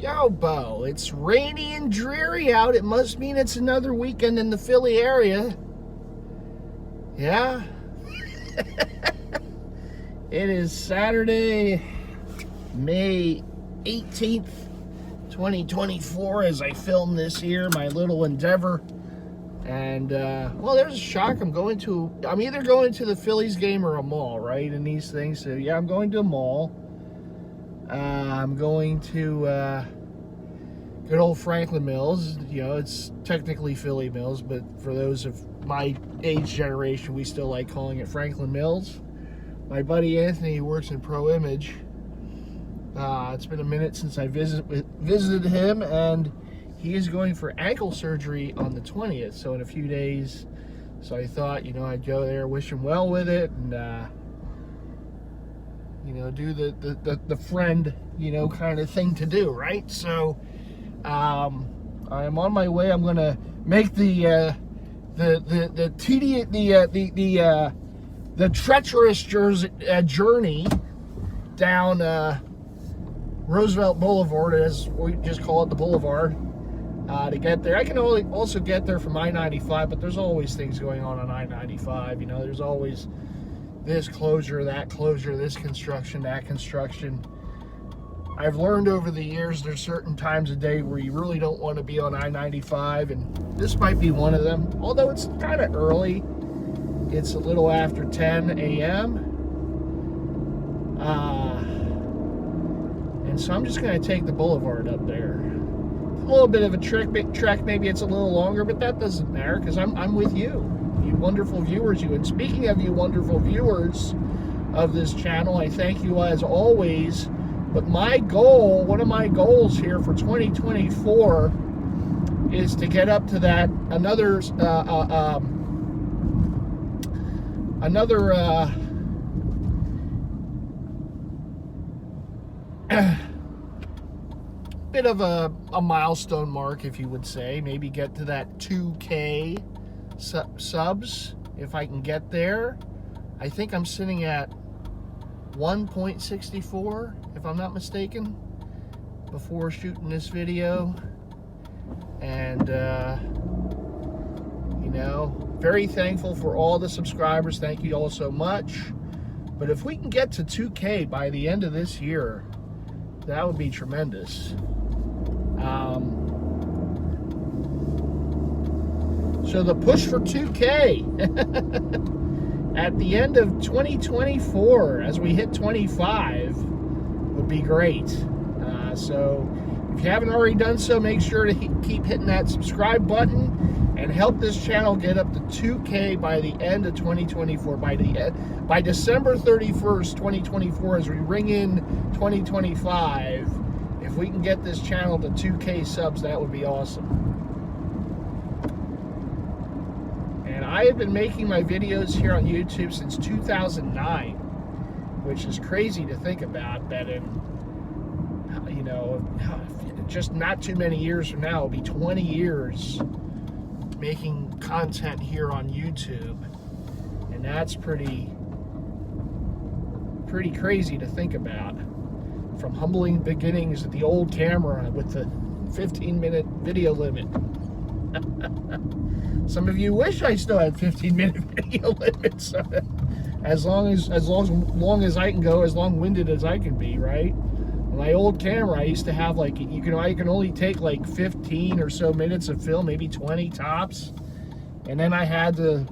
Yo, Bo, it's rainy and dreary out. It must mean it's another weekend in the Philly area. Yeah? It is Saturday, May 18th, 2024 as I film this here, my little endeavor. And, well, there's a shock. I'm either going to the Phillies game or a mall, right? And these things. So, yeah, I'm going to a mall. I'm going to good old Franklin Mills. You know, it's technically Philly Mills, but for those of my age generation, we still like calling it Franklin Mills. My buddy Anthony works in Pro Image. It's been a minute since I visited him, and he is going for ankle surgery on the 20th, so in a few days. So I thought, you know, I'd go there, wish him well with it, and you know, do the friend, you know, kind of thing to do, right? So I am on my way. I'm gonna make the treacherous journey down Roosevelt Boulevard, as we just call it, the Boulevard, to get there. I can also get there from I-95, but there's always things going on I-95. You know, there's always this closure, that closure, this construction, that construction. I've learned over the years there's certain times of day where you really don't want to be on I-95, and this might be one of them. Although it's kind of early. It's a little after 10 a.m. And so I'm just going to take the boulevard up there. A little bit of a trek, maybe it's a little longer, but that doesn't matter because I'm with you. You wonderful viewers, and speaking of you wonderful viewers of this channel, I thank you as always. But my goal, one of my goals here for 2024 is to get up to that another bit of a milestone mark, if you would say. Maybe get to that 2K subs, if I can get there. I think I'm sitting at 1.64, if I'm not mistaken, before shooting this video. And you know, very thankful for all the subscribers. Thank you all so much. But if we can get to 2K by the end of this year, that would be tremendous. So the push for 2K at the end of 2024, as we hit 25, would be great. So if you haven't already done so, make sure to keep hitting that subscribe button and help this channel get up to 2K by the end of 2024. By December 31st, 2024, as we ring in 2025, if we can get this channel to 2K subs, that would be awesome. And I have been making my videos here on YouTube since 2009, which is crazy to think about, that in, you know, just not too many years from now, it'll be 20 years making content here on YouTube. And that's pretty crazy to think about. From humbling beginnings at the old camera with the 15-minute video limit. Some of you wish I still had 15-minute video limits. as long as I can go, as long-winded as I can be, right? On my old camera, I used to have like, I can only take like 15 or so minutes of film, maybe 20 tops, and then I had to,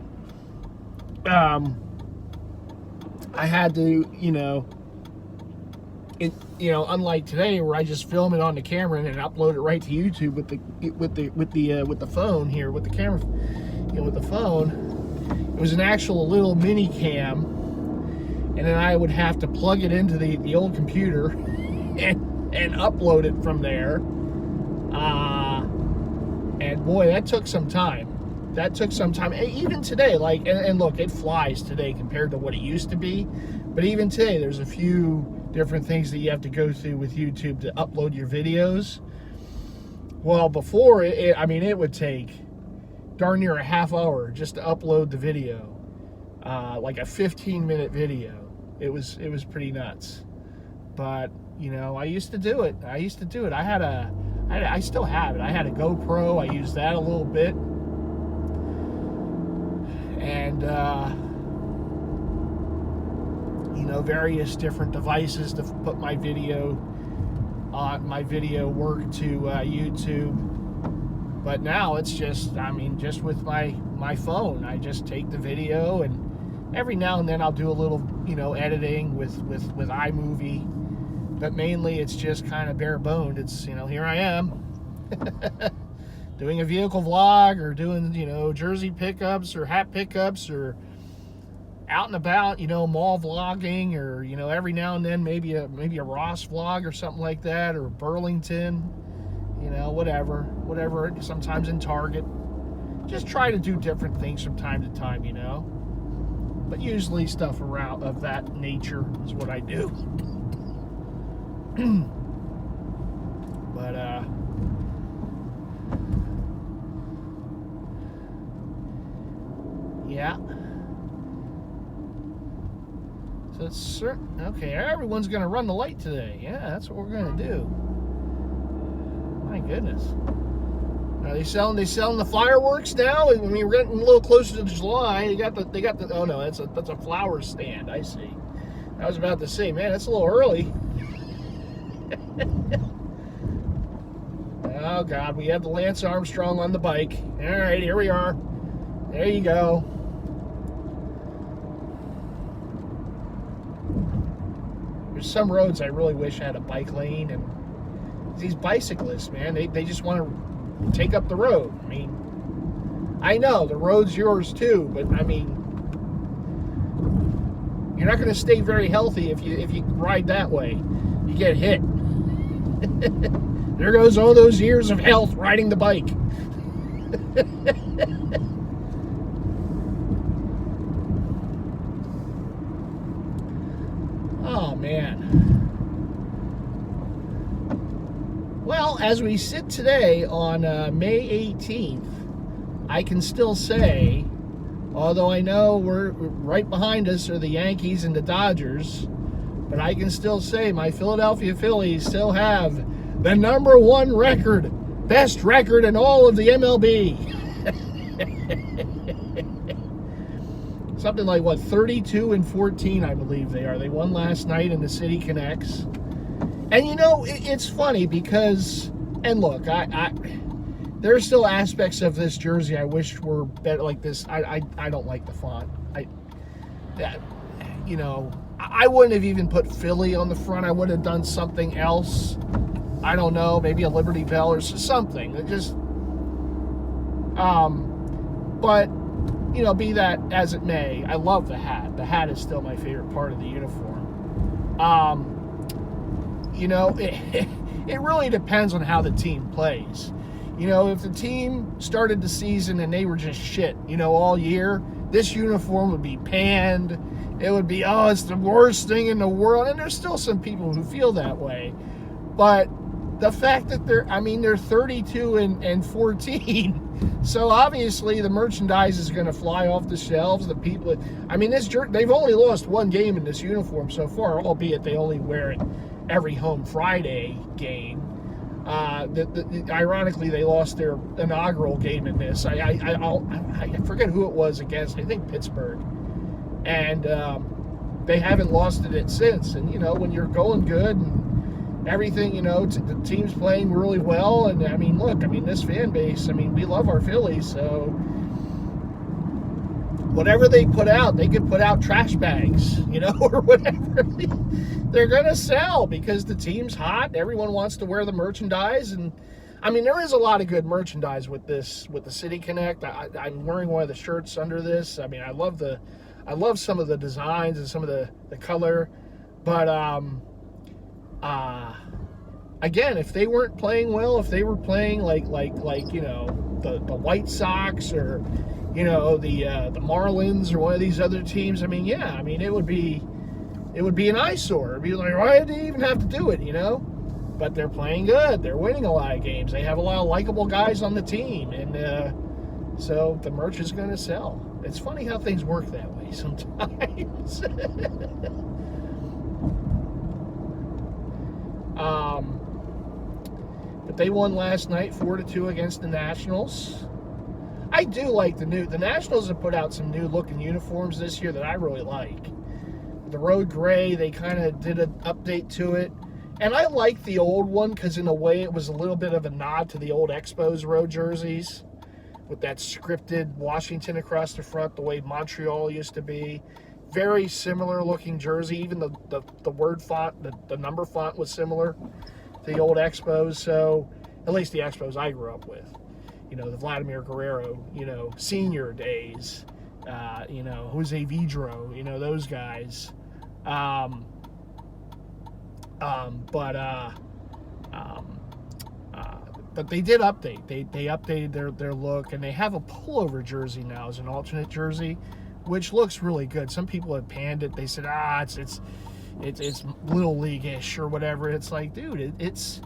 unlike today where I just film it on the camera and then upload it right to YouTube with the phone here, with the camera, with the phone. It was an actual little mini cam, and then I would have to plug it into the old computer and upload it from there. And boy, that took some time. Even today, like, and look, it flies today compared to what it used to be. But even today, there's a few different things that you have to go through with YouTube to upload your videos. Well, before, it would take darn near a half hour just to upload the video. Like a 15-minute video. It was pretty nuts. But You know, I used to do it. I still have it. I had a GoPro. I used that a little bit. And, you know, various different devices to put my video work to YouTube. But now it's just, I mean, just with my phone, I just take the video, and every now and then I'll do a little, you know, editing with iMovie. But mainly it's just kind of bare boned. It's, you know, here I am doing a vehicle vlog, or doing, you know, jersey pickups or hat pickups, or out and about, you know, mall vlogging, or, you know, every now and then maybe a Ross vlog or something like that, or Burlington, you know, whatever, sometimes in Target. Just try to do different things from time to time, you know. But usually stuff around of that nature is what I do. But yeah. So it's certain. Okay, everyone's gonna run the light today. Yeah, that's what we're gonna do. My goodness. Are they selling the fireworks now? I mean, we're getting a little closer to July. They got the. Oh no, that's a flower stand. I see. I was about to say, man, that's a little early. Oh God, we had the Lance Armstrong on the bike. All right, here we are. There you go. There's some roads I really wish had a bike lane, and these bicyclists, man, they just want to take up the road. I mean, I know the road's yours too, but I mean, you're not going to stay very healthy if you ride that way. You get hit. There goes all those years of health riding the bike. Oh, man. Well, as we sit today on May 18th, I can still say, although I know we're right behind us are the Yankees and the Dodgers, but I can still say my Philadelphia Phillies still have the #1 record, best record in all of the MLB. Something like, what, 32-14, I believe they are. They won last night in the City Connects. And, you know, it's funny because, and look, there are still aspects of this jersey I wish were better, like this. I don't like the font. You know, I wouldn't have even put Philly on the front. I would have done something else. I don't know, maybe a Liberty Bell or something. It just, but, you know, be that as it may, I love the hat. The hat is still my favorite part of the uniform. You know, it really depends on how the team plays. You know, if the team started the season and they were just shit, you know, all year, this uniform would be panned. It would be, oh, it's the worst thing in the world. And there's still some people who feel that way. But the fact that they're 32-14, so obviously the merchandise is going to fly off the shelves. The people, I mean, they've only lost one game in this uniform so far, albeit they only wear it every home Friday game. Ironically, they lost their inaugural game in this. I forget who it was against. I think Pittsburgh, and they haven't lost it since. And you know, when you're going good and everything, you know, the team's playing really well. And I mean, look, I mean, this fan base, I mean, we love our Phillies, so whatever they put out, they could put out trash bags, you know, or whatever. They're going to sell because the team's hot. Everyone wants to wear the merchandise. And I mean, there is a lot of good merchandise with this, with the City Connect. I'm wearing one of the shirts under this. I mean, I love some of the designs and some of the color. But again, if they weren't playing well, if they were playing like you know, the White Sox or, you know, the Marlins or one of these other teams, I mean, yeah, I mean, it would be an eyesore. It'd be like, why did they even have to do it, you know? But they're playing good. They're winning a lot of games. They have a lot of likable guys on the team, and so the merch is going to sell. It's funny how things work that way sometimes. But they won last night 4-2 against the Nationals. I do like the Nationals have put out some new looking uniforms this year that I really like. The road gray, they kind of did an update to it. And I like the old one because in a way it was a little bit of a nod to the old Expos road jerseys with that scripted Washington across the front, the way Montreal used to be. Very similar looking jersey. Even the word font, the number font was similar to the old Expos. So at least the Expos I grew up with. You know, the Vladimir Guerrero, you know, senior days. You know, Jose Vidro, you know, those guys. But they did update. They updated their look, and they have a pullover jersey now as an alternate jersey, which looks really good. Some people have panned it. They said, it's little league-ish or whatever. It's like, dude, it's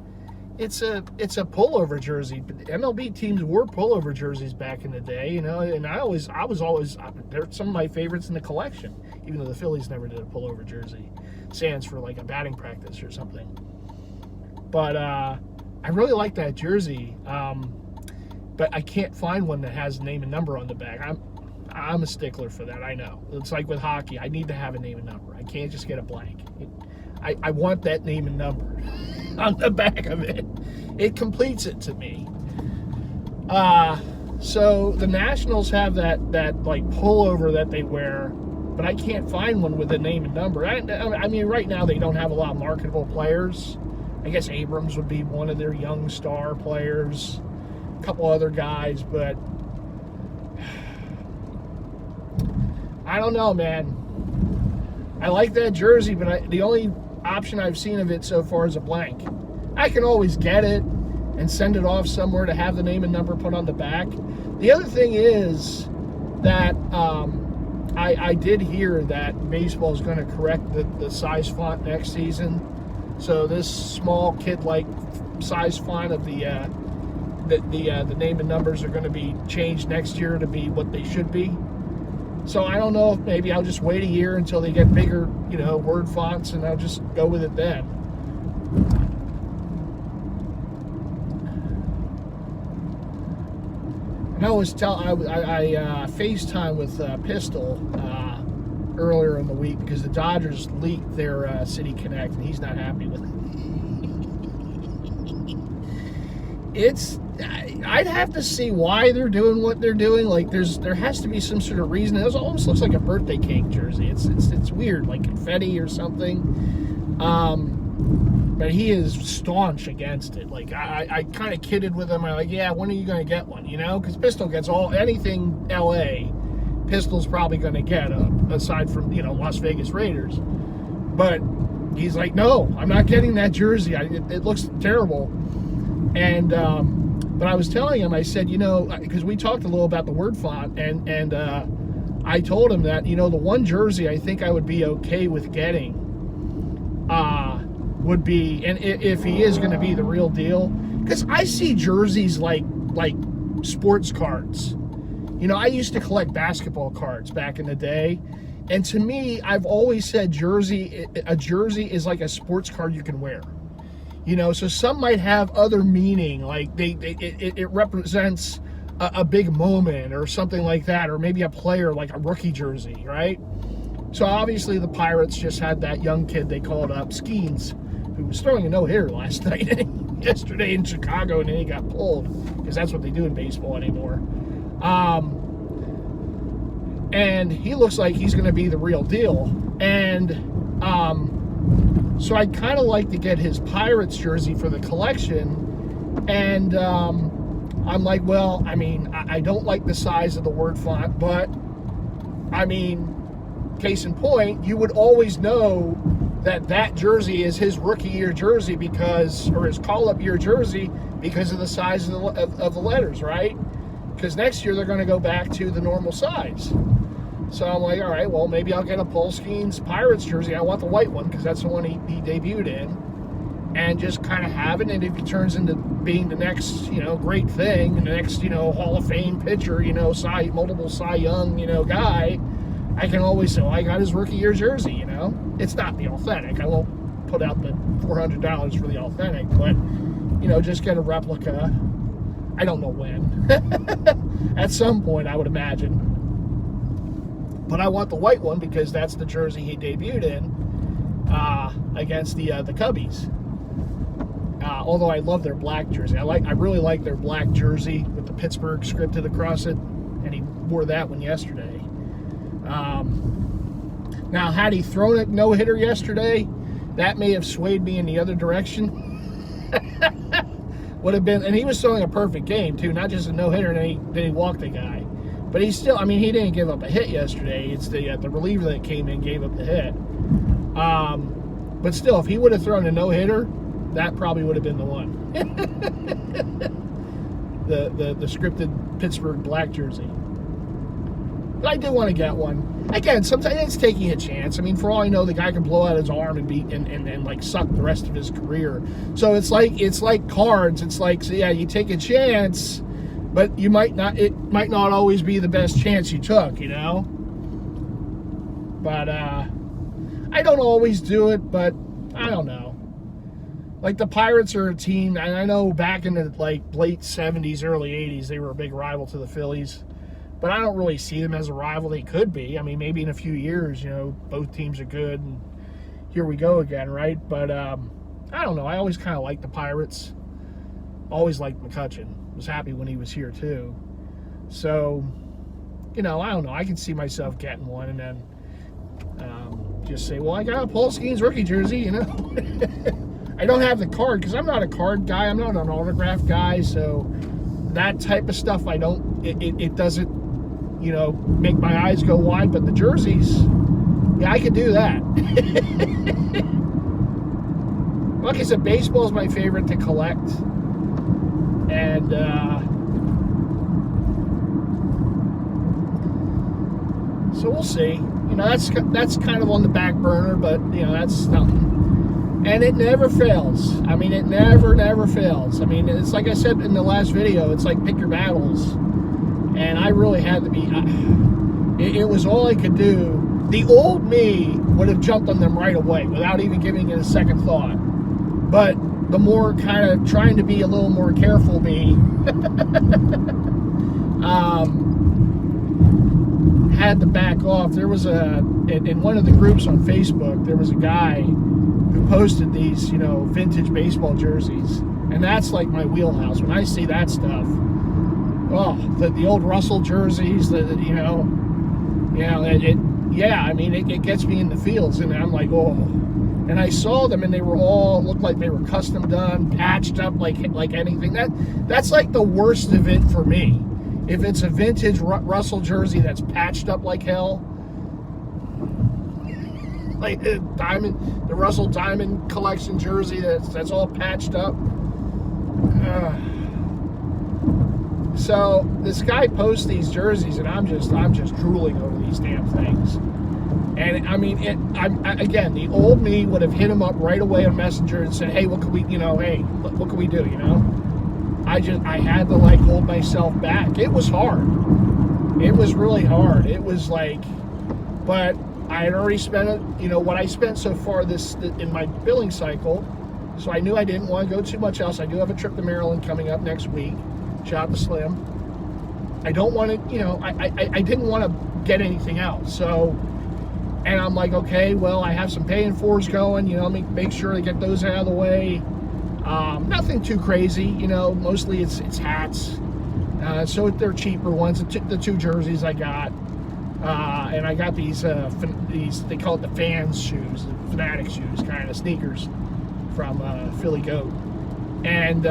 a pullover jersey. But MLB teams wore pullover jerseys back in the day, you know. And I was always they're some of my favorites in the collection, even though the Phillies never did a pullover jersey, sans for like a batting practice or something. But I really like that jersey, but I can't find one that has name and number on the back. I'm a stickler for that, I know. It's like with hockey. I need to have a name and number. I can't just get a blank. I want that name and number on the back of it. It completes it to me. So the Nationals have that like pullover that they wear, but I can't find one with a name and number. I mean, right now they don't have a lot of marketable players. I guess Abrams would be one of their young star players. A couple other guys, but I don't know, man. I like that jersey, but the only option I've seen of it so far is a blank. I can always get it and send it off somewhere to have the name and number put on the back. The other thing is that I did hear that baseball is going to correct the size font next season. So this small kid-like size font of the name and numbers are going to be changed next year to be what they should be. So I don't know if maybe I'll just wait a year until they get bigger, you know, word fonts, and I'll just go with it then. And I FaceTime with Pistol earlier in the week because the Dodgers leaked their City Connect, and he's not happy with it. I'd have to see why they're doing what they're doing. Like there has to be some sort of reason. It almost looks like a birthday cake jersey. It's weird, like confetti or something. But he is staunch against it. Like I kind of kidded with him. I'm like, yeah, when are you going to get one? You know, because Pistol gets anything LA. Pistol's probably going to get aside from, you know, Las Vegas Raiders. But he's like, no, I'm not getting that jersey. It looks terrible. And but I was telling him, I said, you know, because we talked a little about the word font, and I told him that, you know, the one jersey I think I would be okay with getting would be, and if he is going to be the real deal, because I see jerseys like sports cards. You know, I used to collect basketball cards back in the day, and to me, I've always said a jersey is like a sports card you can wear. You know, so some might have other meaning, like it represents a big moment or something like that, or maybe a player like a rookie jersey, right? So obviously the Pirates just had that young kid they called up, Skeens, who was throwing a no-hitter last night, yesterday in Chicago, and then he got pulled, because that's what they do in baseball anymore. And he looks like he's going to be the real deal. And so I'd kind of like to get his Pirates jersey for the collection. And I'm like, well, I mean, I don't like the size of the word font, but I mean, case in point, you would always know that jersey is his rookie year jersey or his call-up year jersey because of the size of the letters, right? Because next year they're going to go back to the normal size. So I'm like, all right, well, maybe I'll get a Paul Skeens Pirates jersey. I want the white one because that's the one he debuted in. And just kind of have it. And if he turns into being the next, you know, great thing, the next, you know, Hall of Fame pitcher, you know, multiple Cy Young, you know, guy, I can always say, well, I got his rookie year jersey, you know. It's not the authentic. I won't put out the $400 for the authentic, but, you know, just get a replica. I don't know when. At some point, I would imagine. But I want the white one because that's the jersey he debuted in against the Cubbies. Although I love their black jersey. I really like their black jersey with the Pittsburgh scripted across it, and he wore that one yesterday. Now, had he thrown a no-hitter yesterday, that may have swayed me in the other direction. Would have been, and he was throwing a perfect game too, not just a no-hitter, and then he walked the guy. But he still, I mean, he didn't give up a hit yesterday. It's the reliever that came in gave up the hit. But still, if he would have thrown a no-hitter, that probably would have been the one. the scripted Pittsburgh black jersey. But I do want to get one. Again, sometimes it's taking a chance. I mean, for all I know, the guy can blow out his arm and and like suck the rest of his career. So it's like cards. It's like, so yeah, you take a chance, but it might not always be the best chance you took, you know? But I don't always do it, but I don't know. Like, the Pirates are a team, and I know back in the like late 70s, early 80s, they were a big rival to the Phillies. But I don't really see them as a rival. They could be. I mean, maybe in a few years, you know, both teams are good, and here we go again, right? But I don't know. I always kind of liked the Pirates. Always liked McCutchen. Was happy when he was here, too. So, you know, I don't know. I can see myself getting one and then just say, well, I got a Paul Skeens rookie jersey, you know. I don't have the card because I'm not a card guy. I'm not an autograph guy. So that type of stuff, I don't, it doesn't, you know, make my eyes go wide. But the jerseys, yeah, I could do that. Like I said, baseball is my favorite to collect. And so we'll see. You know, that's kind of on the back burner, but you know, that's nothing. And it never fails. I mean, it never fails. I mean, it's like I said in the last video, it's like pick your battles. And I really had to be, it was all I could do. The old me would have jumped on them right away without even giving it a second thought. But the more kind of trying to be a little more careful me, had to back off. There was in one of the groups on Facebook, there was a guy who posted these, you know, vintage baseball jerseys. And that's like my wheelhouse. When I see that stuff, oh, the old Russell jerseys, yeah, I mean, it gets me in the fields, and I'm like, oh. And I saw them, and they were all, looked like they were custom done, patched up like anything. That's like the worst of it for me. If it's a vintage Russell jersey that's patched up like hell, like the Russell Diamond collection jersey that's all patched up. So this guy posts these jerseys, and I'm just drooling over these damn things. And I mean, again, the old me would have hit him up right away on Messenger and said, "Hey, what can we, you know? Hey, what can we do? You know?" I had to like hold myself back. It was hard. It was really hard. It was like, but I had already spent it. You know what I spent so far in my billing cycle, so I knew I didn't want to go too much else. I do have a trip to Maryland coming up next week. Shout out to Slim. I don't want to, you know, I didn't want to get anything else. So, and I'm like, okay, well, I have some paying fors going, you know, make sure to get those out of the way. Nothing too crazy, you know, mostly it's hats. So they're cheaper ones, the two jerseys I got. And I got these, they call it the fans shoes, the fanatic shoes, kind of sneakers from Philly Goat. And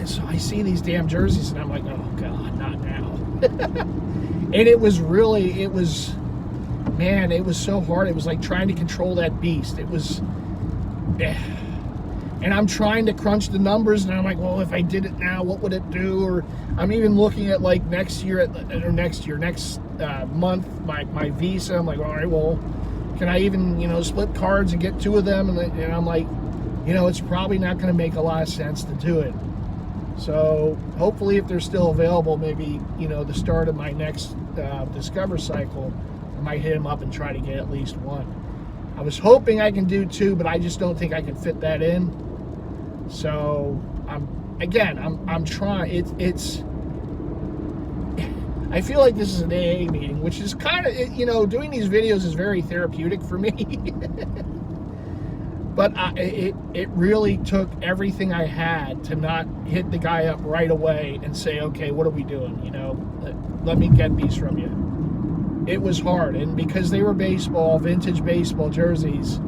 so I see these damn jerseys, and I'm like, oh God, not now. And it was so hard. It was like trying to control that beast. It was, and I'm trying to crunch the numbers, and I'm like, well, if I did it now, what would it do? Or I'm even looking at like next month, my visa. I'm like, all right, well, can I even, you know, split cards and get two of them? And I'm like, you know, it's probably not going to make a lot of sense to do it. So hopefully, if they're still available, maybe, you know, the start of my next Discover cycle, I might hit him up and try to get at least one. I was hoping I can do 2, but I just don't think I can fit that in. So I'm trying. It's I feel like this is an AA meeting, which is kind of, doing these videos is very therapeutic for me. But it really took everything I had to not hit the guy up right away and say, okay, what are we doing? Let me get these from you. It was hard, and because they were vintage baseball jerseys,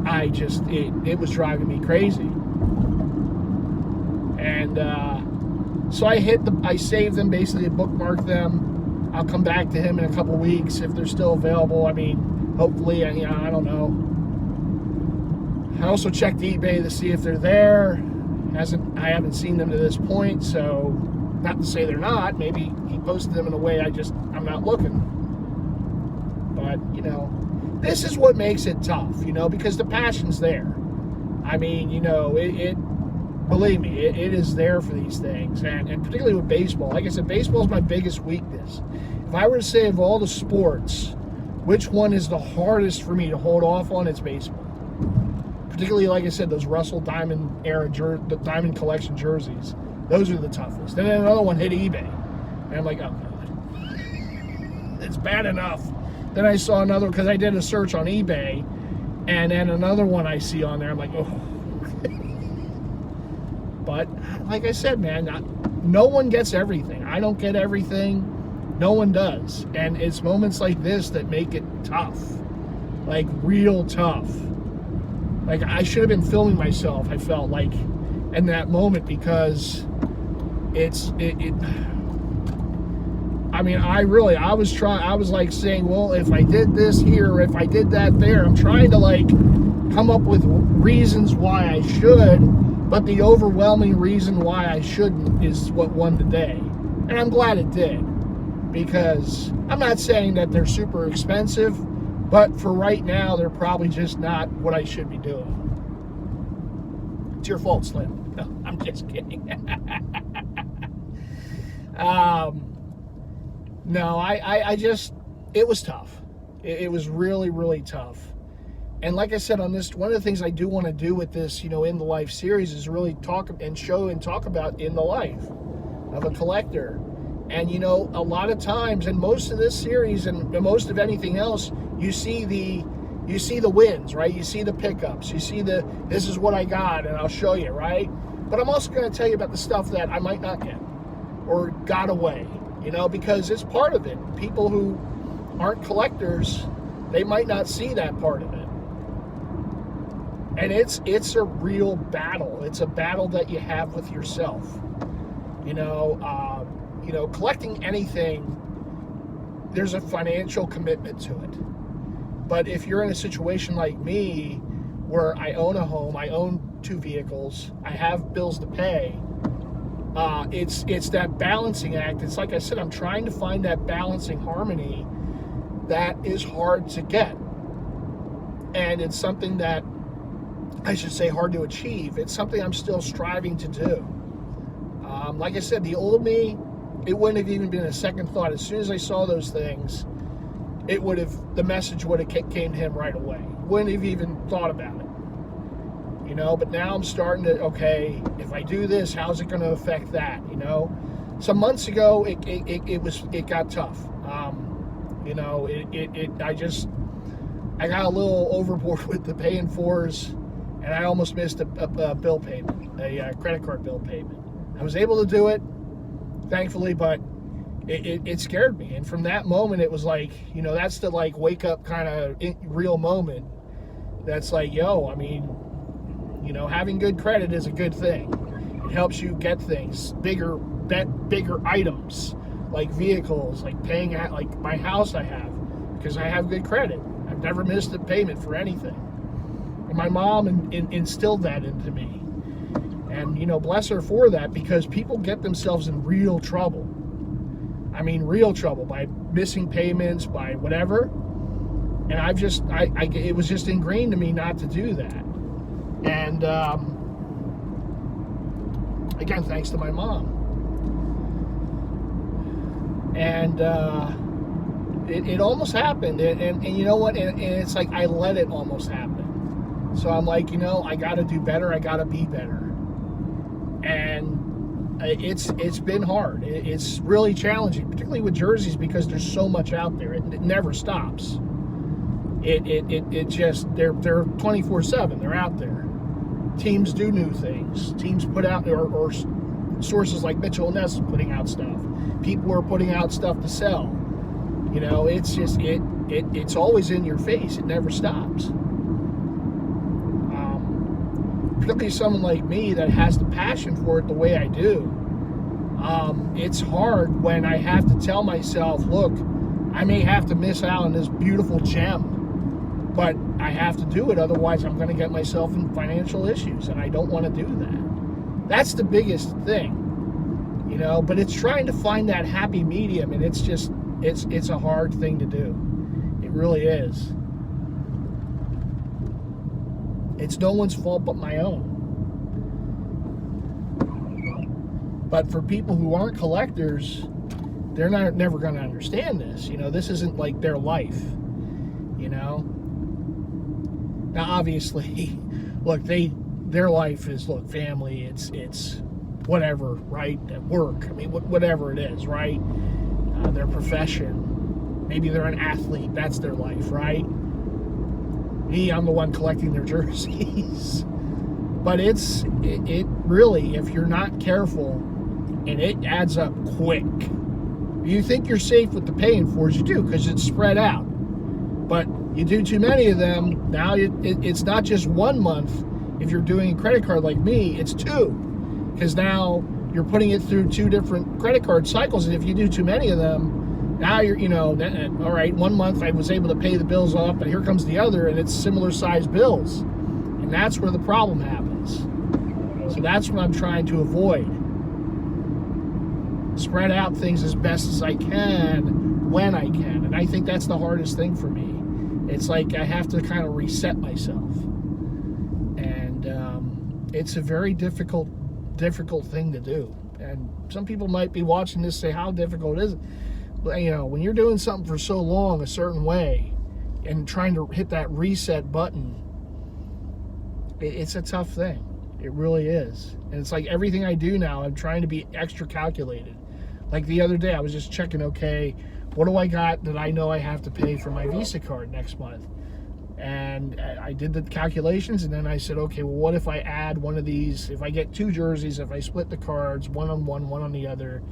it was driving me crazy. And so I saved them, basically bookmarked them. I'll come back to him in a couple weeks if they're still available. I mean, hopefully, I don't know. I also checked eBay to see if they're there. I haven't seen them to this point, so not to say they're not. Maybe he posted them in a way I'm not looking. But, this is what makes it tough, because the passion's there. I mean, believe me, it is there for these things, and particularly with baseball. Like I said, baseball is my biggest weakness. If I were to say of all the sports, which one is the hardest for me to hold off on, it's baseball. Particularly, like I said, those Russell Diamond era, the Diamond Collection jerseys. Those are the toughest. And then another one hit eBay. And I'm like, oh, God. It's bad enough. Then I saw another, because I did a search on eBay, and then another one I see on there. I'm like, oh. But, like I said, man, no one gets everything. I don't get everything. No one does. And it's moments like this that make it tough. Like, real tough. Like, I should have been filming myself, I felt like, in that moment, because I mean, I was like saying, well, if I did this here, or if I did that there, I'm trying to like come up with reasons why I should, but the overwhelming reason why I shouldn't is what won the day. And I'm glad it did, because I'm not saying that they're super expensive, but for right now, they're probably just not what I should be doing. It's your fault, Slim. No, I'm just kidding. No, I just, it was tough. It was really, really tough. And like I said on this, one of the things I do want to do with this, in the life series is really talk about in the life of a collector. And, a lot of times, and most of this series and most of anything else, you see the wins, right? You see the pickups. You see this is what I got, and I'll show you, right? But I'm also going to tell you about the stuff that I might not get or got away, because it's part of it. People who aren't collectors, they might not see that part of it. And it's a real battle. It's a battle that you have with yourself. Collecting anything, there's a financial commitment to it. But if you're in a situation like me, where I own a home, I own 2 vehicles, I have bills to pay, it's that balancing act. It's like I said, I'm trying to find that balancing harmony that is hard to get. And it's something that, I should say, hard to achieve. It's something I'm still striving to do. Like I said, the old me, it wouldn't have even been a second thought. As soon as I saw those things, the message would have came to him right away. Wouldn't have even thought about it. But now I'm starting to, okay, if I do this, how's it going to affect that? Some months ago, it got tough. I got a little overboard with the paying fours, and I almost missed a bill payment, a credit card bill payment. I was able to do it, thankfully, but it scared me. And from that moment, it was like, that's the like wake up kind of real moment. That's like, I mean, having good credit is a good thing. It helps you get things, bigger items, like vehicles, like paying at, like my house I have, because I have good credit. I've never missed a payment for anything. And my mom instilled that into me. And, bless her for that, because people get themselves in real trouble. I mean, real trouble by missing payments, by whatever. And it was just ingrained to me not to do that. And, again, thanks to my mom. And, it almost happened, and you know what? And it's like I let it almost happen. So I'm like, I got to do better. I got to be better. And it's been hard. It's really challenging, particularly with jerseys, because there's so much out there. It never stops. It just they're 24/7. They're out there. Teams do new things. Teams put out, or sources like Mitchell and Ness putting out stuff. People are putting out stuff to sell. It's just it's always in your face. It never stops. Particularly someone like me that has the passion for it the way I do. It's hard when I have to tell myself, look, I may have to miss out on this beautiful gem, but I have to do it. Otherwise, I'm going to get myself in financial issues, and I don't want to do that. That's the biggest thing, but it's trying to find that happy medium, and it's just, it's a hard thing to do. It really is. It's no one's fault but my own. But for people who aren't collectors, they're never going to understand this. This isn't like their life. Now, obviously, look, their life is, family. It's whatever, right? At work. I mean, whatever it is, right? Their profession. Maybe they're an athlete. That's their life, right? Me, I'm the one collecting their jerseys. But it really, if you're not careful, and it adds up quick. You think you're safe with the paying for it, you do, because it's spread out. But you do too many of them, now it's not just 1 month. If you're doing a credit card like me, it's 2. Because now you're putting it through 2 different credit card cycles, and if you do too many of them, now you're, all right, 1 month I was able to pay the bills off, but here comes the other, and it's similar sized bills. And that's where the problem happens. So that's what I'm trying to avoid. Spread out things as best as I can when I can. And I think that's the hardest thing for me. It's like I have to kind of reset myself. And it's a very difficult thing to do. And some people might be watching this say, how difficult is it? When you're doing something for so long a certain way and trying to hit that reset button, it's a tough thing. It really is. And it's like everything I do now, I'm trying to be extra calculated. Like the other day, I was just checking, okay, what do I got that I know I have to pay for my Visa card next month? And I did the calculations, and then I said, okay, well, what if I add one of these? If I get 2 jerseys, if I split the cards, one on one, one on the other,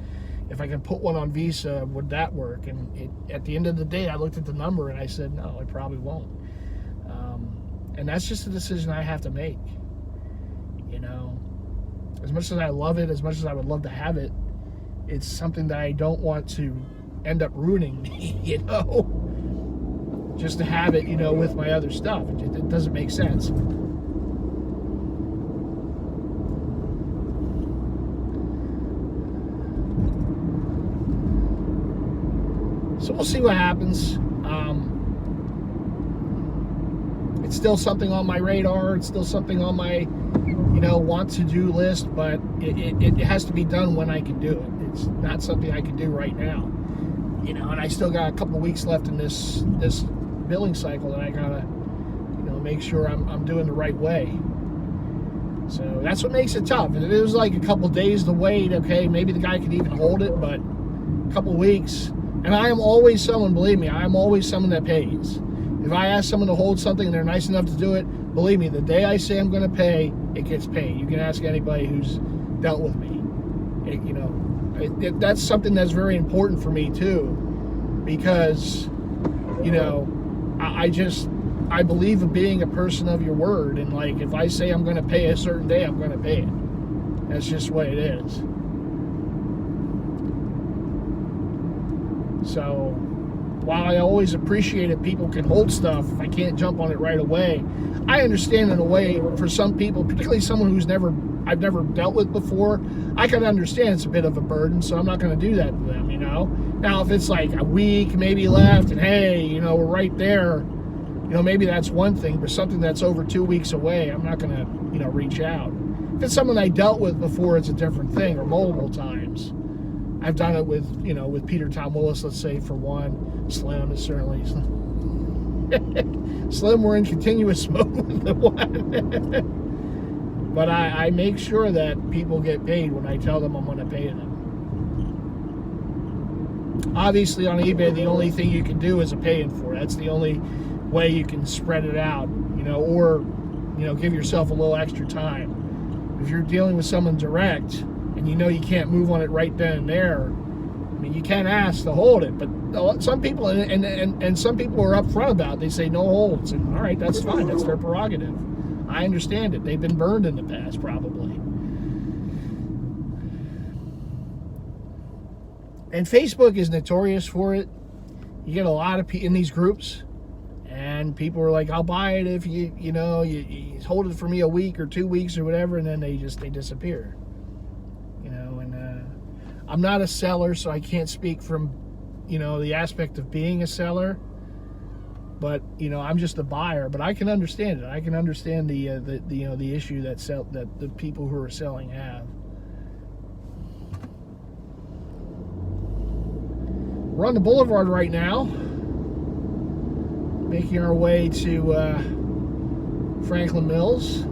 if I can put one on Visa, would that work? And at the end of the day, I looked at the number and I said, no, it probably won't. And that's just a decision I have to make. As much as I love it, as much as I would love to have it, it's something that I don't want to end up ruining me, just to have it, with my other stuff. It doesn't make sense. So we'll see what happens. It's still something on my radar. It's still something on my, want to do list, but it has to be done when I can do it. It's not something I can do right now. And I still got a couple weeks left in this billing cycle that I gotta, make sure I'm doing the right way. So that's what makes it tough. And it was like a couple days to wait. Okay, maybe the guy could even hold it, but a couple weeks. And I am always someone, believe me, I am always someone that pays. If I ask someone to hold something and they're nice enough to do it, believe me, the day I say I'm going to pay, it gets paid. You can ask anybody who's dealt with me. That's something that's very important for me too, because, I believe in being a person of your word. And like, if I say I'm going to pay a certain day, I'm going to pay it. That's just the way it is. So while I always appreciate it, people can hold stuff, if I can't jump on it right away, I understand in a way for some people, particularly someone who's I've never dealt with before, I can understand it's a bit of a burden, so I'm not going to do that to them, Now, if it's like a week maybe left and hey, we're right there, maybe that's one thing, but something that's over 2 weeks away, I'm not going to, reach out. If it's someone I dealt with before, it's a different thing, or multiple times. I've done it with, with Peter Tom Willis, let's say, for one. Slim is certainly... Slim, we're in continuous mode with the one. But I make sure that people get paid when I tell them I'm going to pay them. Obviously, on eBay, the only thing you can do is a pay in for. That's the only way you can spread it out, or, give yourself a little extra time. If you're dealing with someone direct and you can't move on it right then and there, I mean, you can't ask to hold it. But some people, and some people are upfront about it. They say no holds. And all right, that's fine. That's their prerogative. I understand it. They've been burned in the past, probably. And Facebook is notorious for it. You get a lot of people in these groups, and people are like, I'll buy it if you hold it for me a week or 2 weeks or whatever, and then they disappear. I'm not a seller, so I can't speak from, the aspect of being a seller. But, I'm just a buyer. But I can understand it. I can understand the issue that the people who are selling have. We're on the boulevard right now, making our way to Franklin Mills.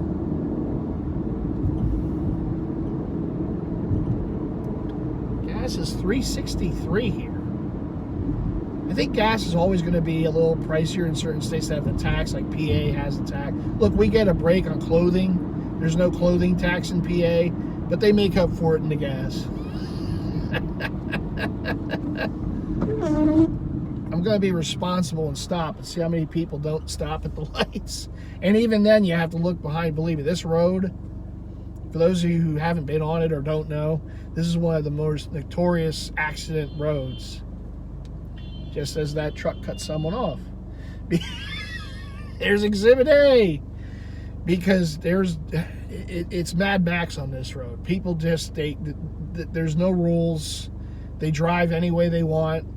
Gas is $3.63 here. I think gas is always going to be a little pricier in certain states that have the tax, like PA has a tax. Look, we get a break on clothing. There's no clothing tax in PA, but they make up for it in the gas. I'm going to be responsible and stop and see how many people don't stop at the lights. And even then, you have to look behind. Believe me, this road, for those of you who haven't been on it or don't know, this is one of the most notorious accident roads. Just as that truck cut someone off. There's Exhibit A. Because it's Mad Max on this road. People there's no rules. They drive any way they want.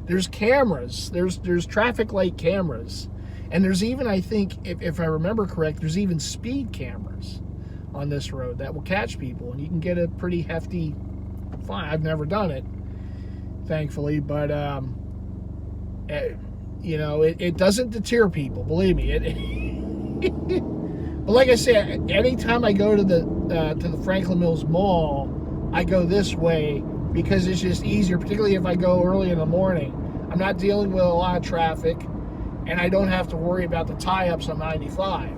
There's cameras. There's traffic light cameras. And there's even, I think, if I remember correct, there's even speed cameras on this road that will catch people. And you can get a pretty hefty fine. I've never done it, thankfully. But, it doesn't deter people. Believe me. But like I said, anytime I go to the Franklin Mills Mall, I go this way because it's just easier, particularly if I go early in the morning. I'm not dealing with a lot of traffic, and I don't have to worry about the tie-ups on 95.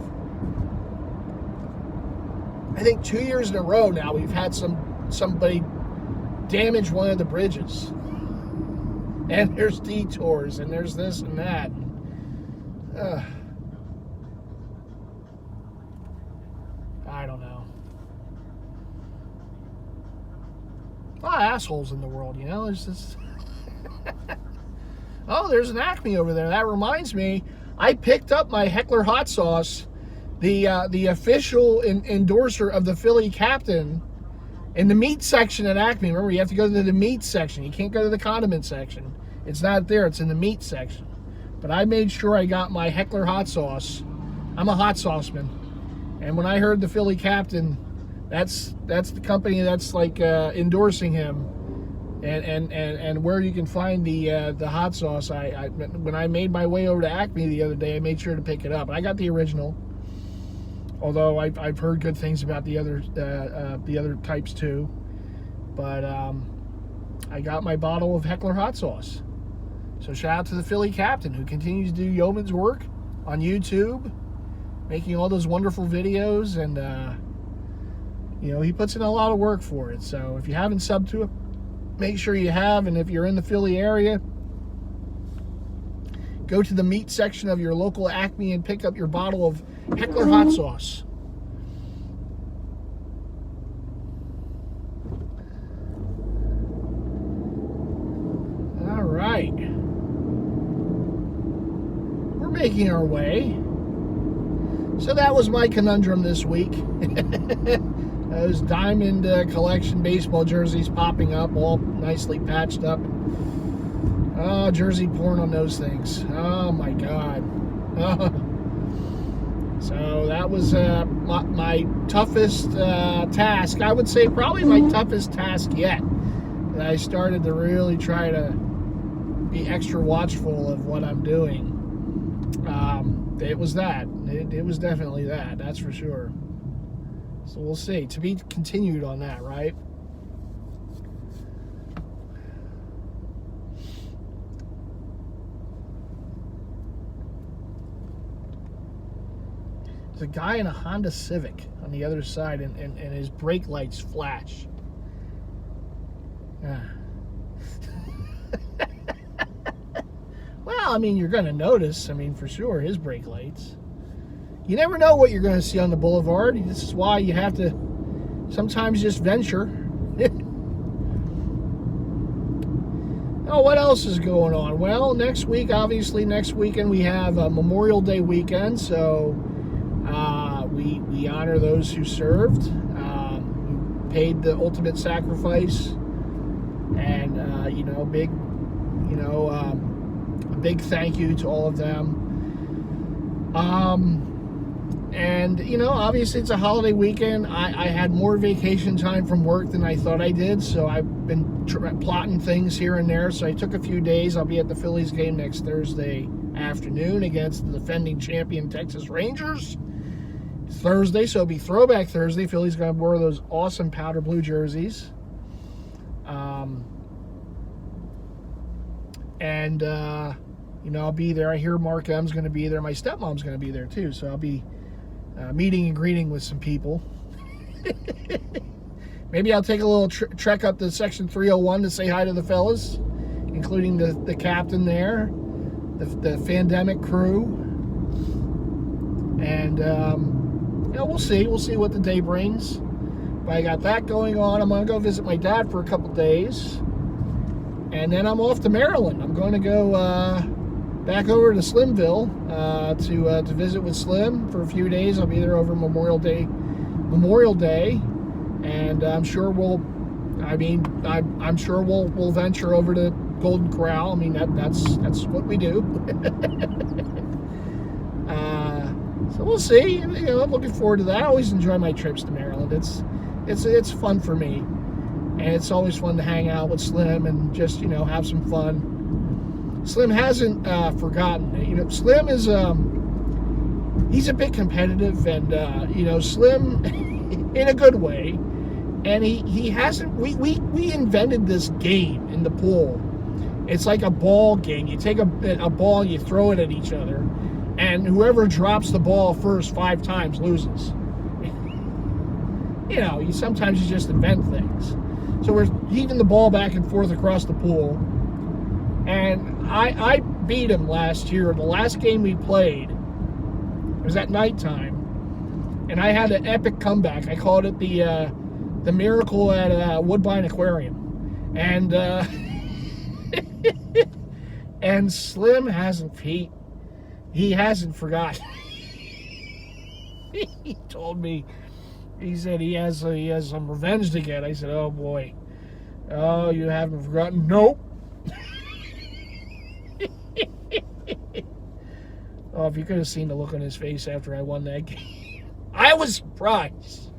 I think 2 years in a row now we've had somebody damage one of the bridges. And there's detours, and there's this and that. I don't know. A lot of assholes in the world, There's this. Oh, there's an Acme over there. That reminds me, I picked up my Heckler hot sauce, the official endorser of the Philly Captain, in the meat section at Acme. Remember, you have to go to the meat section. You can't go to the condiment section. It's not there. It's in the meat section. But I made sure I got my Heckler hot sauce. I'm a hot sauceman. And when I heard the Philly Captain, that's the company that's like endorsing him, and where you can find the hot sauce. When I made my way over to Acme the other day, I made sure to pick it up. I got the original, although I've heard good things about the other types too. But I got my bottle of Heckler hot sauce. So shout out to the Philly Captain, who continues to do yeoman's work on YouTube, making all those wonderful videos, and he puts in a lot of work for it. So if you haven't subbed to it, make sure you have. And if you're in the Philly area, go to the meat section of your local Acme and pick up your bottle of Heckler hot sauce. All right, we're making our way. So that was my conundrum this week. Those Diamond Collection baseball jerseys popping up, all nicely patched up. Oh, jersey porn on those things. Oh my God. So that was my toughest task. I would say probably my toughest task yet. that I started to really try to be extra watchful of what I'm doing. It was that. It was definitely that. That's for sure. So we'll see. To be continued on that, right? There's a guy in a Honda Civic on the other side, and his brake lights flash. Well, I mean, you're going to notice, I mean, for sure, his brake lights. You never know what you're going to see on the boulevard. This is why you have to sometimes just venture. Oh, what else is going on? Well, next week, obviously, next weekend, we have a Memorial Day weekend, so we honor those who served. We paid the ultimate sacrifice, and, you know, a big thank you to all of them. And, you know, obviously it's a holiday weekend. I had more vacation time from work than I thought I did, so I've been plotting things here and there. So I took a few days. I'll be at the Phillies game next Thursday afternoon against the defending champion Texas Rangers. Thursday, so it'll be Throwback Thursday. Phillies going to wear those awesome powder blue jerseys. You know, I'll be there. I hear Mark M's going to be there. My stepmom's going to be there too, so I'll be meeting and greeting with some people. Maybe I'll take a little trek up to Section 301 to say hi to the fellas, including the captain there, the Fandemic crew, and you know, we'll see. We'll see what the day brings. But I got that going on. I'm going to go visit my dad for a couple days, and then I'm off to Maryland. I'm going to go back over to Slimville to visit with Slim for a few days. I'll be there over Memorial Day, and I'm sure I'm sure we'll venture over to Golden Corral. I mean, that's what we do. So we'll see. You know, I'm looking forward to that. I always enjoy my trips to Maryland. It's fun for me, and it's always fun to hang out with Slim and just, you know, have some fun. Slim hasn't forgotten. You know, Slim is he's a bit competitive, and you know, Slim in a good way. And he hasn't. We invented this game in the pool. It's like a ball game. You take a ball and you throw it at each other, and whoever drops the ball first 5 times loses. You know, sometimes you just invent things. So we're heaving the ball back and forth across the pool, and I beat him last year. The last game we played, it was at nighttime, and I had an epic comeback. I called it the Miracle at Woodbine Aquarium, and and Slim hasn't he hasn't forgotten. He told me, he said he has some revenge to get. I said, oh boy, oh, you haven't forgotten? Nope. Oh, if you could have seen the look on his face after I won that game, I was surprised.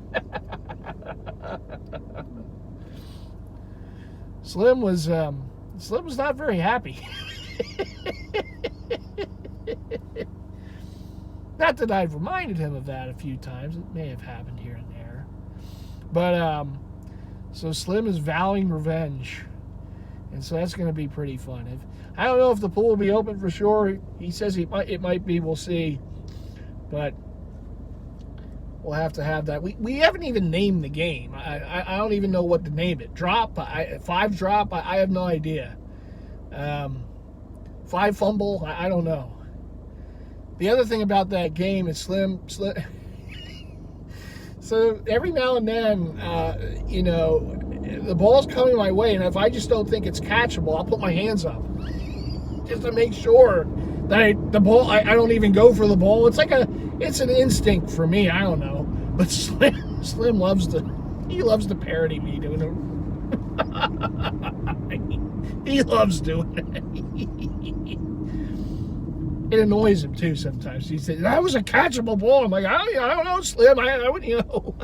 Slim was not very happy. Not that I've reminded him of that a few times. It may have happened here and there. But so Slim is vowing revenge, and so that's going to be pretty fun. I don't know if the pool will be open for sure. He says it might be. We'll see. But we'll have to have that. We haven't even named the game. I don't even know what to name it. Drop? 5 drop? I have no idea. 5 fumble? I don't know. The other thing about that game is Slim. So every now and then, you know, the ball's coming my way, and if I just don't think it's catchable, I'll put my hands up just to make sure that I don't even go for the ball. It's an instinct for me. I don't know, but Slim loves to parody me doing it. He loves doing it. It annoys him too sometimes. He says, that was a catchable ball. I'm like, I don't know, Slim. I wouldn't, you know.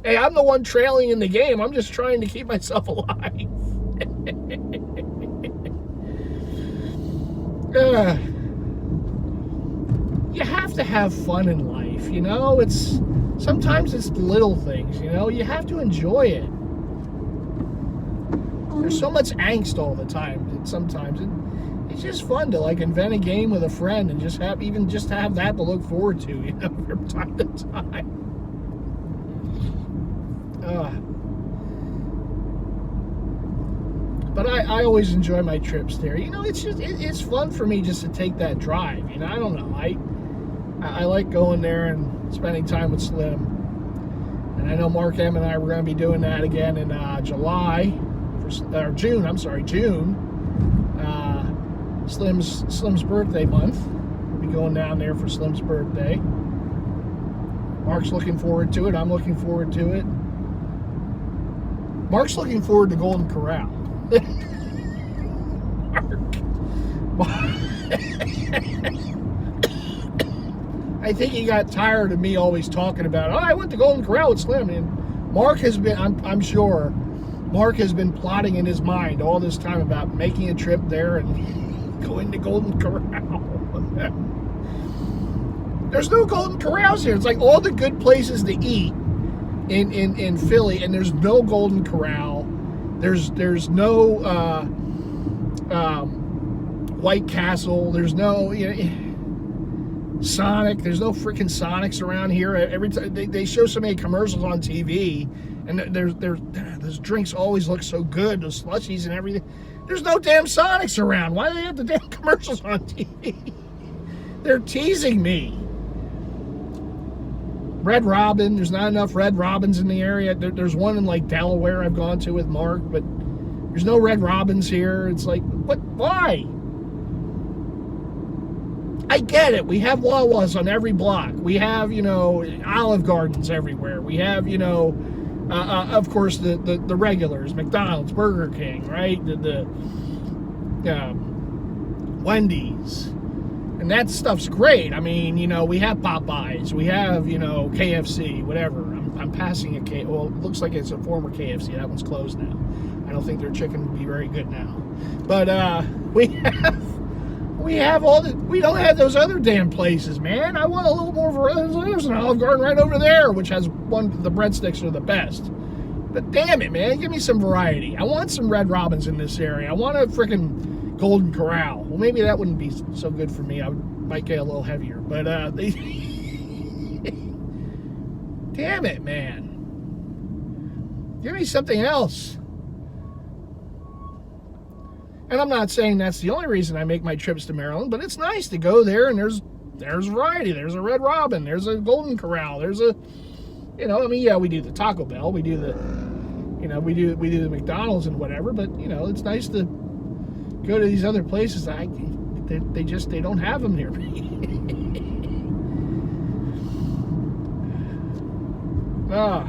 Hey, I'm the one trailing in the game. I'm just trying to keep myself alive. You have to have fun in life, you know? Sometimes it's little things, you know? You have to enjoy it. There's so much angst all the time. Sometimes it's just fun to like invent a game with a friend and just have that to look forward to, you know, from time to time. But I always enjoy my trips there. You know, it's fun for me just to take that drive. You know, I don't know. I like going there and spending time with Slim. And I know Mark M and I were going to be doing that again in June. Slim's birthday month. We'll be going down there for Slim's birthday. Mark's looking forward to it. I'm looking forward to it. Mark's looking forward to Golden Corral. I think he got tired of me always talking about, I went to Golden Corral with Slim. And Mark has been, I'm sure, Mark has been plotting in his mind all this time about making a trip there and going to Golden Corral. There's no Golden Corrals here. It's like all the good places to eat in Philly, and there's no Golden Corral. There's no White Castle. There's no Sonic. There's no freaking Sonics around here. Every time they show so many commercials on TV, and those drinks always look so good, those slushies and everything. There's no damn Sonics around. Why do they have the damn commercials on TV? They're teasing me. Red Robin, there's not enough Red Robins in the area. There's one in like Delaware I've gone to with Mark, but there's no Red Robins here. It's like, what? Why? I get it. We have Wawas on every block. We have, Olive Gardens everywhere. We have, of course, the regulars, McDonald's, Burger King, right? The Wendy's. And that stuff's great. I mean, we have Popeyes. We have, KFC, whatever. I'm passing well, it looks like it's a former KFC. That one's closed now. I don't think their chicken would be very good now. But we don't have those other damn places, man. I want a little more variety. There's an Olive Garden right over there, which has the breadsticks are the best. But damn it, man, give me some variety. I want some Red Robins in this area. I want a freaking Golden Corral. Well, maybe that wouldn't be so good for me. I might get a little heavier. But damn it, man. Give me something else. And I'm not saying that's the only reason I make my trips to Maryland, but it's nice to go there and there's variety. There's a Red Robin. There's a Golden Corral. There's a, yeah, we do the Taco Bell. We do the, we do the McDonald's and whatever, but, it's nice to go to these other places. They don't have them near me. Oh,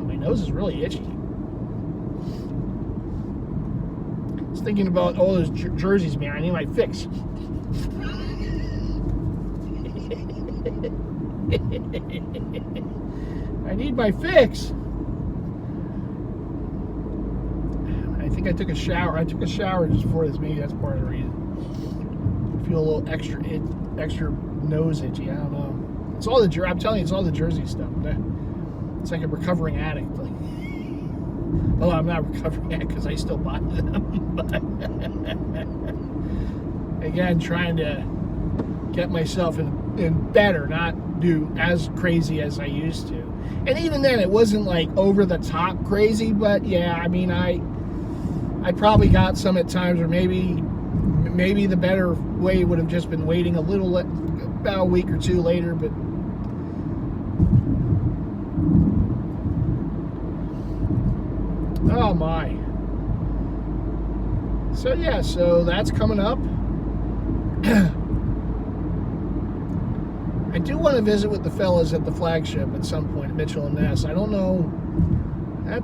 my nose is really itchy. I was thinking about all those jerseys, man. I need my fix. I need my fix. I think I took a shower. I took a shower just before this. Maybe that's part of the reason. I feel a little extra nose itchy. I don't know. It's all I'm telling you, it's all the jersey stuff. It's like a recovering addict. Well, I'm not recovering yet because I still buy them. But again, trying to get myself in better, not do as crazy as I used to. And even then, it wasn't like over the top crazy. But yeah, I mean, I probably got some at times, or maybe the better way would have just been waiting about a week or two later. But oh my. So yeah, so that's coming up. I do want to visit with the fellas at the flagship at some point, Mitchell and Ness. I don't know.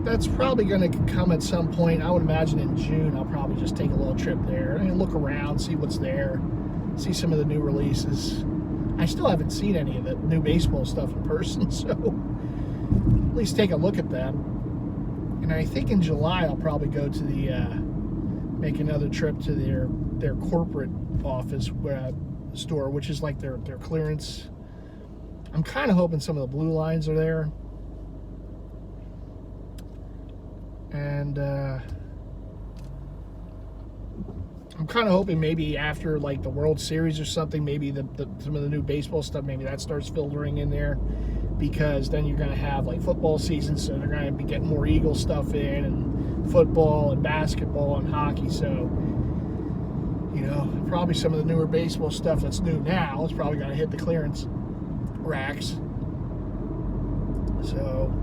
That's probably going to come at some point. I would imagine in June. I'll probably just take a little trip there and look around, see what's there, see some of the new releases. I still haven't seen any of the new baseball stuff in person, so at least take a look at them. And I think in July I'll probably go to the make another trip to their corporate office store, which is like their clearance. I'm kind of hoping some of the blue lines are there. And I'm kind of hoping maybe after like the World Series or something, maybe some of the new baseball stuff, maybe that starts filtering in there, because then you're going to have like football season, so they're going to be getting more Eagle stuff in, and football and basketball and hockey. So, you know, probably some of the newer baseball stuff that's new now is probably going to hit the clearance racks. So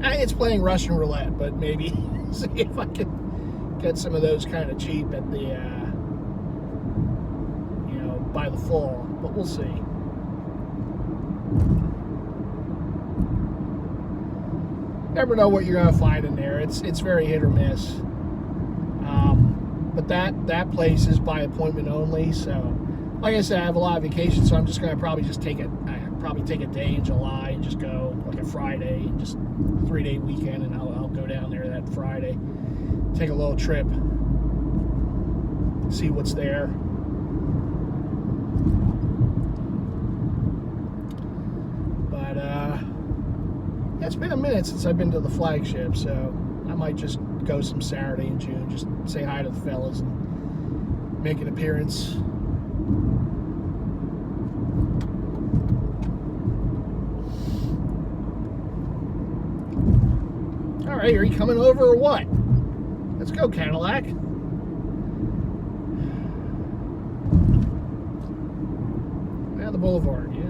it's playing Russian roulette, but maybe see if I can get some of those kind of cheap at the, you know, by the fall. But we'll see. Never know what you're going to find in there. It's very hit or miss. But that place is by appointment only. So, like I said, I have a lot of vacations, so I'm just going to probably take a day in July and just go like a Friday, and just 3-day weekend, and I'll go down there that Friday, take a little trip, see what's there. But it's been a minute since I've been to the flagship, so I might just go some Saturday in June, just say hi to the fellas and make an appearance. All right, are you coming over or what? Let's go, Cadillac. Down the boulevard, yeah.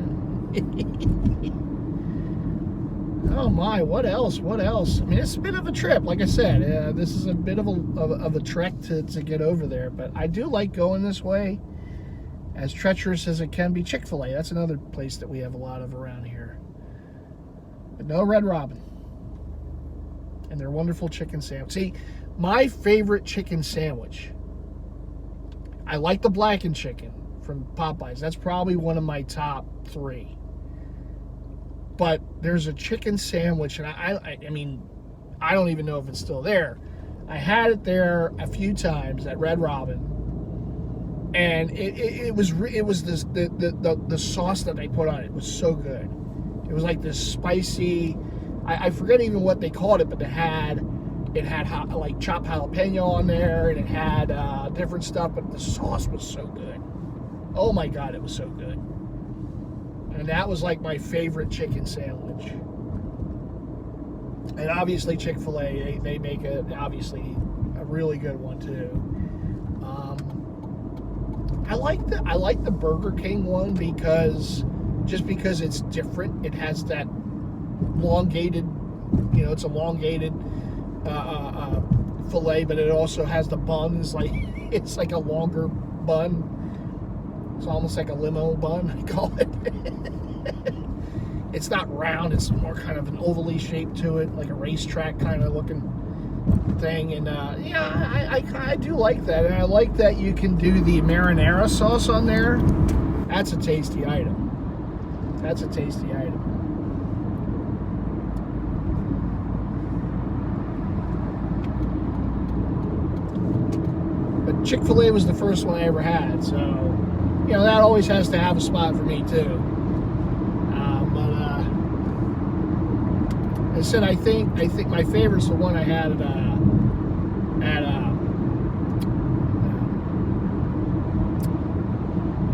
Oh my, what else? What else? I mean, it's a bit of a trip, like I said. This is a bit of a trek to get over there, but I do like going this way, as treacherous as it can be. Chick-fil-A, that's another place that we have a lot of around here. But no Red Robin. And their wonderful chicken sandwich. See, my favorite chicken sandwich, I like the blackened chicken from Popeyes. That's probably one of my top 3. But there's a chicken sandwich, and I mean, I don't even know if it's still there. I had it there a few times at Red Robin, and it was this the sauce that they put on it was so good. It was like this spicy. I forget even what they called it, but it had like chopped jalapeno on there, and it had different stuff, but the sauce was so good. Oh my God, it was so good. And that was like my favorite chicken sandwich. And obviously Chick-fil-A, they make obviously a really good one too. I like the Burger King one because it's different. It has that elongated, you know, it's elongated filet, but it also has the bun. It's like a longer bun. It's almost like a limo bun, I call it. It's not round, it's more kind of an ovally shape to it, like a racetrack kind of looking thing. And yeah, I do like that. And I like that you can do the marinara sauce on there. That's a tasty item. That's a tasty item. But Chick-fil-A was the first one I ever had, so you know, that always has to have a spot for me too. I said I think my favorite's the one I had at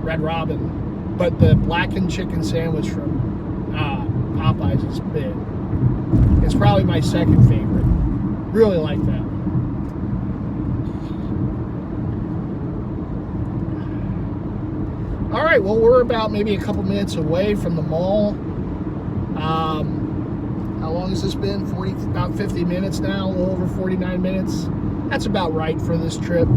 Red Robin, but the blackened chicken sandwich from Popeyes is big. It's probably my second favorite. Really like that. All right, well, we're about maybe a couple minutes away from the mall. How long has this been? About 50 minutes now, a little over 49 minutes. That's about right for this trip.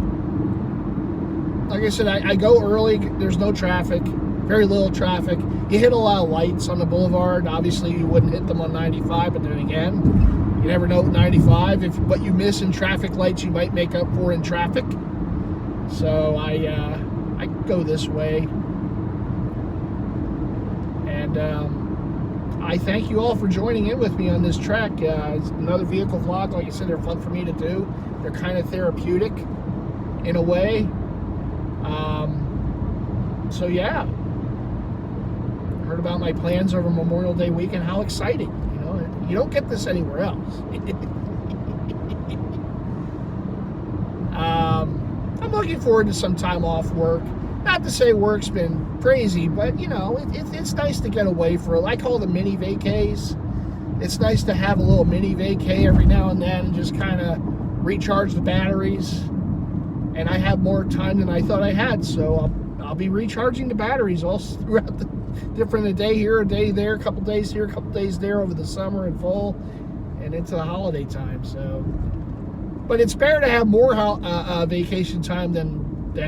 Like I said, I go early. There's no traffic, very little traffic. You hit a lot of lights on the boulevard. Obviously, you wouldn't hit them on 95, but then again, you never know with 95. If what you miss in traffic lights, you might make up for in traffic. So I go this way. And I thank you all for joining in with me on this trek. It's another vehicle vlog. Like I said, they're fun for me to do. They're kind of therapeutic in a way. So yeah, heard about my plans over Memorial Day weekend. How exciting! You know, you don't get this anywhere else. I'm looking forward to some time off work. Not to say work's been crazy, but you know, it's nice to get away for, I call them mini vacays. It's nice to have a little mini vacay every now and then and just kind of recharge the batteries. And I have more time than I thought I had, so I'll be recharging the batteries all throughout the different, a day here, a day there, a couple days here, a couple days there over the summer and fall and into the holiday time. So, but it's better to have more vacation time than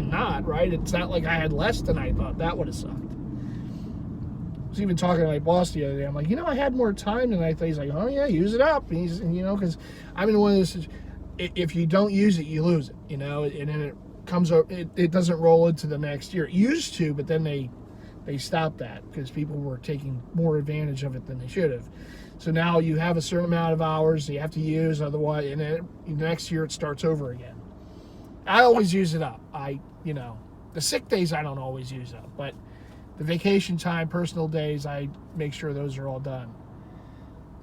not, right? It's not like I had less than I thought. That would have sucked. I was even talking to my boss the other day. I'm like, you know, I had more time than I thought. He's like, oh yeah, use it up. And he's, you know, because I'm in one of those, if you don't use it, you lose it, you know, and then it comes up, it doesn't roll into the next year. It used to, but then they stopped that because people were taking more advantage of it than they should have. So now you have a certain amount of hours you have to use, otherwise, and then next year it starts over again. I always use it up. You know, the sick days I don't always use up, but the vacation time, personal days, I make sure those are all done.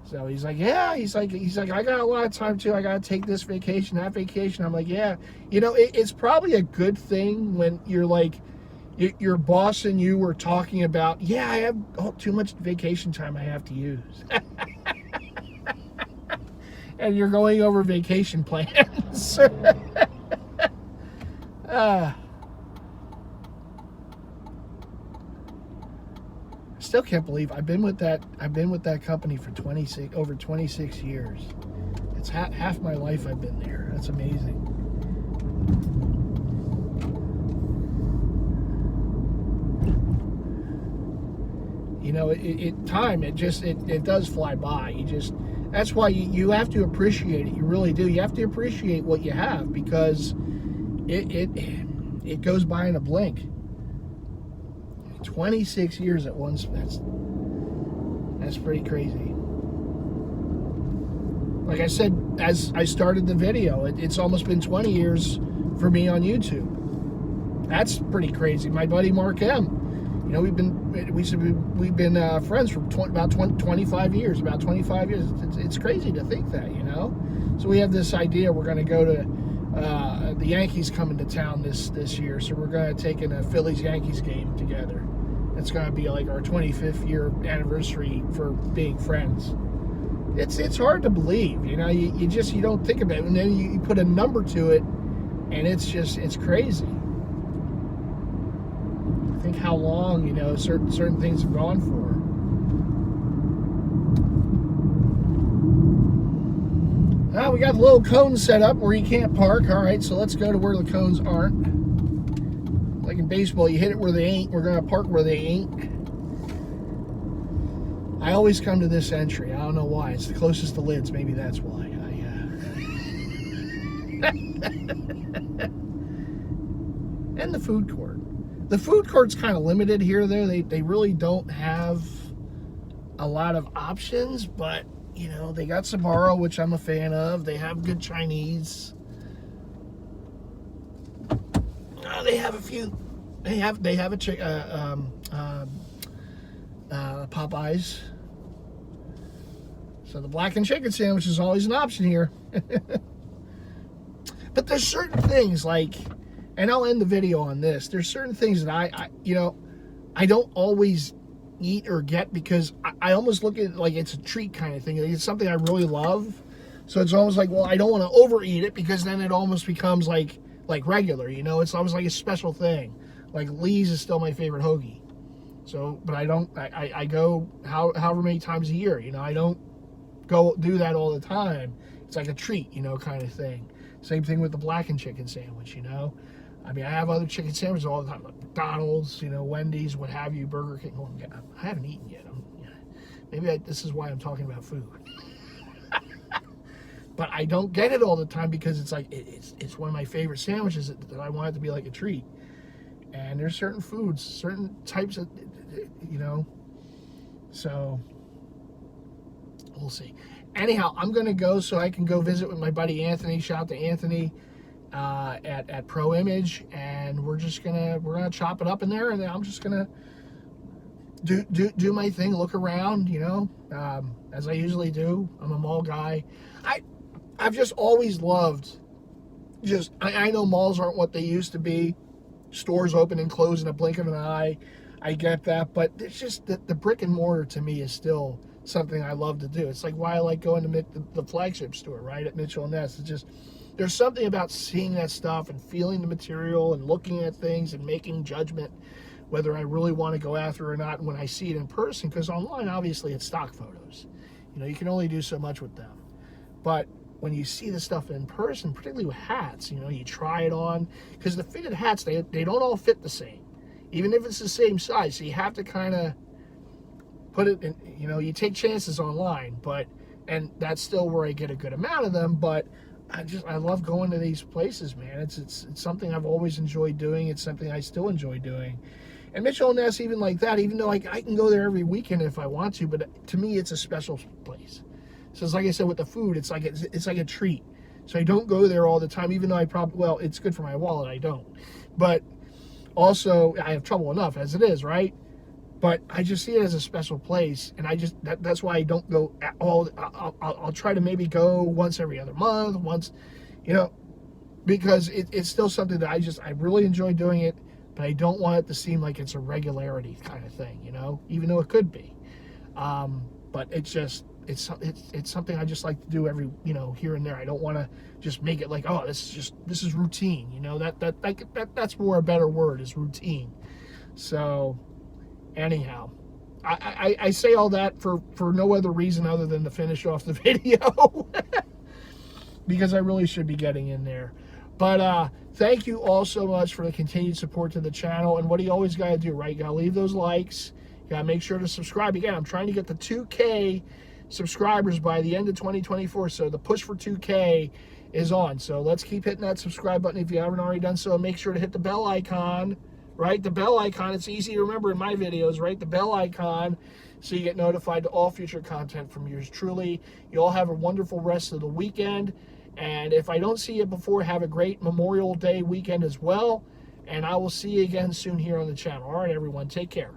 So he's like, yeah, he's like, I got a lot of time too. I got to take this vacation, that vacation. I'm like, yeah, you know, it's probably a good thing when you're like, your boss and you were talking about, yeah, I have too much vacation time I have to use. And you're going over vacation plans. Still can't believe I've been with that company for over 26 years. It's half my life I've been there. That's amazing. You know, it does fly by. That's why you have to appreciate it. You really do. You have to appreciate what you have, because it goes by in a blink. 26 years at once. That's pretty crazy. Like I said, as I started the video, it's almost been 20 years for me on YouTube. That's pretty crazy. My buddy Mark M, you know, we've been friends for about 25 years. About 25 years. It's crazy to think that, you know. So we have this idea. We're going to go to the Yankees coming to town this year, so we're going to take in a Phillies-Yankees game together. It's going to be like our 25th year anniversary for being friends. It's hard to believe, you know. You don't think about it, and then you put a number to it, and it's crazy. Think how long, you know, certain things have gone for. We got the little cones set up where you can't park. All right, so let's go to where the cones aren't. Like in baseball, you hit it where they ain't. We're going to park where they ain't. I always come to this entry. I don't know why. It's the closest to lids. Maybe that's why. And the food court. The food court's kind of limited here, though. They really don't have a lot of options, but you know, they got Sbarro, which I'm a fan of. They have good Chinese. They have a few. They have a Popeyes. So the blackened chicken sandwich is always an option here. But there's certain things like, and I'll end the video on this. There's certain things that I don't always eat or get, because I almost look at it like it's a treat kind of thing. It's something I really love. So it's almost like, well, I don't want to overeat it, because then it almost becomes like regular, you know. It's almost like a special thing. Like Lee's is still my favorite hoagie. So, but I go however many times a year, you know. I don't go do that all the time. It's like a treat, you know, kind of thing. Same thing with the blackened chicken sandwich, you know. I mean, I have other chicken sandwiches all the time, like McDonald's, you know, Wendy's, what have you, Burger King. Oh, I haven't eaten yet. Maybe this is why I'm talking about food. But I don't get it all the time, because it's like, it's one of my favorite sandwiches that I want it to be like a treat. And there's certain foods, certain types of, you know, so We'll see. Anyhow, I'm going to go so I can go visit with my buddy Anthony. Shout out to Anthony at Pro Image, and we're gonna chop it up in there, and then I'm just gonna do my thing, look around, you know, as I usually do. I'm a mall guy. I've just always loved. I know malls aren't what they used to be. Stores open and close in a blink of an eye. I get that, but it's just that the brick and mortar to me is still something I love to do. It's like why I like going to the flagship store, right, at Mitchell & Ness. It's just, there's something about seeing that stuff and feeling the material and looking at things and making judgment whether I really want to go after it or not when I see it in person, because online, obviously, it's stock photos. You know, you can only do so much with them. But when you see the stuff in person, particularly with hats, you know, you try it on, because the fitted hats, they don't all fit the same, even if it's the same size. So you have to kind of put it in, you know, you take chances online, and that's still where I get a good amount of them. But I love going to these places, man. It's something I've always enjoyed doing. It's something I still enjoy doing. And Mitchell & Ness, even like that, even though I can go there every weekend if I want to, but to me, it's a special place. So it's like I said with the food, it's like a treat. So I don't go there all the time, even though well, it's good for my wallet, I don't. But also, I have trouble enough as it is, right? But I just see it as a special place, and that's why I don't go at all. I'll try to maybe go once every other month, once, you know, because it's still something that I really enjoy doing it, but I don't want it to seem like it's a regularity kind of thing, you know, even though it could be. But it's something I just like to do every, you know, here and there. I don't want to just make it like, oh, this is routine, you know. That's more a better word, is routine. So anyhow, I say all that for no other reason other than to finish off the video because I really should be getting in there. But thank you all so much for the continued support to the channel. And what do you always got to do, right? You got to leave those likes. You got to make sure to subscribe. Again, I'm trying to get the 2K subscribers by the end of 2024. So the push for 2K is on. So let's keep hitting that subscribe button if you haven't already done so. And make sure to hit the bell icon, right? The bell icon. It's easy to remember in my videos, right? The bell icon, so you get notified to all future content from yours truly. You all have a wonderful rest of the weekend. And if I don't see you before, have a great Memorial Day weekend as well. And I will see you again soon here on the channel. All right, everyone, take care.